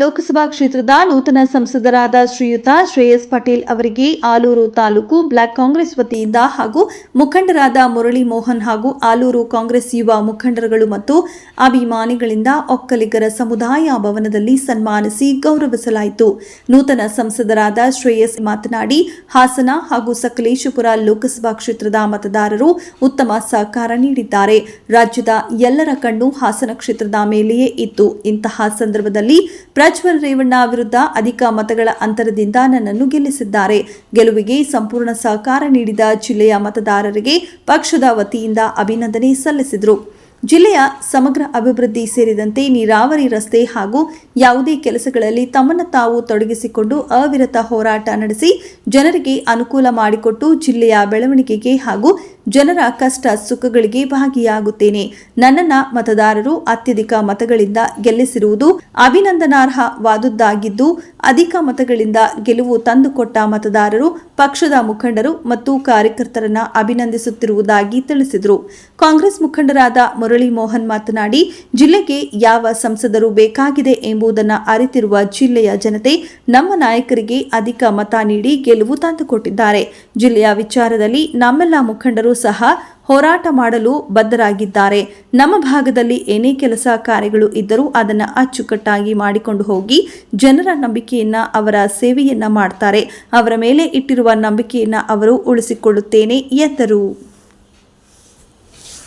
ಲೋಕಸಭಾ ಕ್ಷೇತ್ರದ ನೂತನ ಸಂಸದರಾದ ಶ್ರೀಯುತ ಶ್ರೇಯಸ್ ಪಟೇಲ್ ಅವರಿಗೆ ಆಲೂರು ತಾಲೂಕು ಬ್ಲಾಕ್ ಕಾಂಗ್ರೆಸ್ ವತಿಯಿಂದ ಹಾಗೂ ಮುಖಂಡರಾದ ಮುರಳಿ ಮೋಹನ್ ಹಾಗೂ ಆಲೂರು ಕಾಂಗ್ರೆಸ್ ಯುವ ಮುಖಂಡರುಗಳು ಮತ್ತು ಅಭಿಮಾನಿಗಳಿಂದ ಒಕ್ಕಲಿಗರ ಸಮುದಾಯ ಭವನದಲ್ಲಿ ಸನ್ಮಾನಿಸಿ ಗೌರವಿಸಲಾಯಿತು. ನೂತನ ಸಂಸದರಾದ ಶ್ರೇಯಸ್ ಮಾತನಾಡಿ, ಹಾಸನ ಹಾಗೂ ಸಕಲೇಶಪುರ ಲೋಕಸಭಾ ಕ್ಷೇತ್ರದ ಮತದಾರರು ಉತ್ತಮ ಸಹಕಾರ ನೀಡಿದ್ದಾರೆ. ರಾಜ್ಯದ ಎಲ್ಲರ ಕಣ್ಣು ಹಾಸನ ಕ್ಷೇತ್ರದ ಮೇಲೆಯೇ ಇತ್ತು. ಇಂತಹ ಸಂದರ್ಭದಲ್ಲಿ ಪ್ರಜ್ವಲ್ ರೇವಣ್ಣ ವಿರುದ್ಧ ಅಧಿಕ ಮತಗಳ ಅಂತರದಿಂದ ನನ್ನನ್ನು ಗೆಲ್ಲಿಸಿದ್ದಾರೆ. ಗೆಲುವಿಗೆ ಸಂಪೂರ್ಣ ಸಹಕಾರ ನೀಡಿದ ಜಿಲ್ಲೆಯ ಮತದಾರರಿಗೆ ಪಕ್ಷದ ವತಿಯಿಂದ ಅಭಿನಂದನೆ ಸಲ್ಲಿಸಿದರು. ಜಿಲ್ಲೆಯ ಸಮಗ್ರ ಅಭಿವೃದ್ಧಿ ಸೇರಿದಂತೆ ನೀರಾವರಿ, ರಸ್ತೆ ಹಾಗೂ ಯಾವುದೇ ಕೆಲಸಗಳಲ್ಲಿ ತಮ್ಮನ್ನು ತಾವು ತೊಡಗಿಸಿಕೊಂಡು ಅವಿರತ ಹೋರಾಟ ನಡೆಸಿ ಜನರಿಗೆ ಅನುಕೂಲ ಮಾಡಿಕೊಟ್ಟು ಜಿಲ್ಲೆಯ ಬೆಳವಣಿಗೆಗೆ ಹಾಗೂ ಜನರ ಕಷ್ಟ ಸುಖಗಳಿಗೆ ಭಾಗಿಯಾಗುತ್ತೇನೆ. ನನ್ನನ್ನು ಮತದಾರರು ಅತ್ಯಧಿಕ ಮತಗಳಿಂದ ಗೆಲ್ಲಿಸಿರುವುದು ಅಭಿನಂದನಾರ್ಹವಾದುದಾಗಿದ್ದು, ಅಧಿಕ ಮತಗಳಿಂದ ಗೆಲುವು ತಂದುಕೊಟ್ಟ ಮತದಾರರು, ಪಕ್ಷದ ಮುಖಂಡರು ಮತ್ತು ಕಾರ್ಯಕರ್ತರನ್ನ ಅಭಿನಂದಿಸುತ್ತಿರುವುದಾಗಿ ತಿಳಿಸಿದರು. ಕಾಂಗ್ರೆಸ್ ಮುಖಂಡರಾದ ಮುರಳಿ ಮೋಹನ್ ಮಾತನಾಡಿ, ಜಿಲ್ಲೆಗೆ ಯಾವ ಸಂಸದರು ಬೇಕಾಗಿದೆ ಎಂಬುದನ್ನು ಅರಿತಿರುವ ಜಿಲ್ಲೆಯ ಜನತೆ ನಮ್ಮ ನಾಯಕರಿಗೆ ಅಧಿಕ ಮತ ನೀಡಿ ಗೆಲುವು ತಂದುಕೊಟ್ಟಿದ್ದಾರೆ. ಜಿಲ್ಲೆಯ ವಿಚಾರದಲ್ಲಿ ನಮ್ಮೆಲ್ಲ ಮುಖಂಡರು ಸಹ ಹೋರಾಟ ಮಾಡಲು ಬದ್ಧರಾಗಿದ್ದಾರೆ. ನಮ್ಮ ಭಾಗದಲ್ಲಿ ಏನೇ ಕೆಲಸ ಕಾರ್ಯಗಳು ಇದ್ದರೂ ಅದನ್ನು ಅಚ್ಚುಕಟ್ಟಾಗಿ ಮಾಡಿಕೊಂಡು ಹೋಗಿ ಜನರ ನಂಬಿಕೆಯನ್ನ, ಅವರ ಸೇವೆಯನ್ನ ಮಾಡ್ತಾರೆ. ಅವರ ಮೇಲೆ ಇಟ್ಟಿರುವ ನಂಬಿಕೆಯನ್ನ ಅವರು ಉಳಿಸಿಕೊಳ್ಳುತ್ತೇನೆ ಎಂದರು.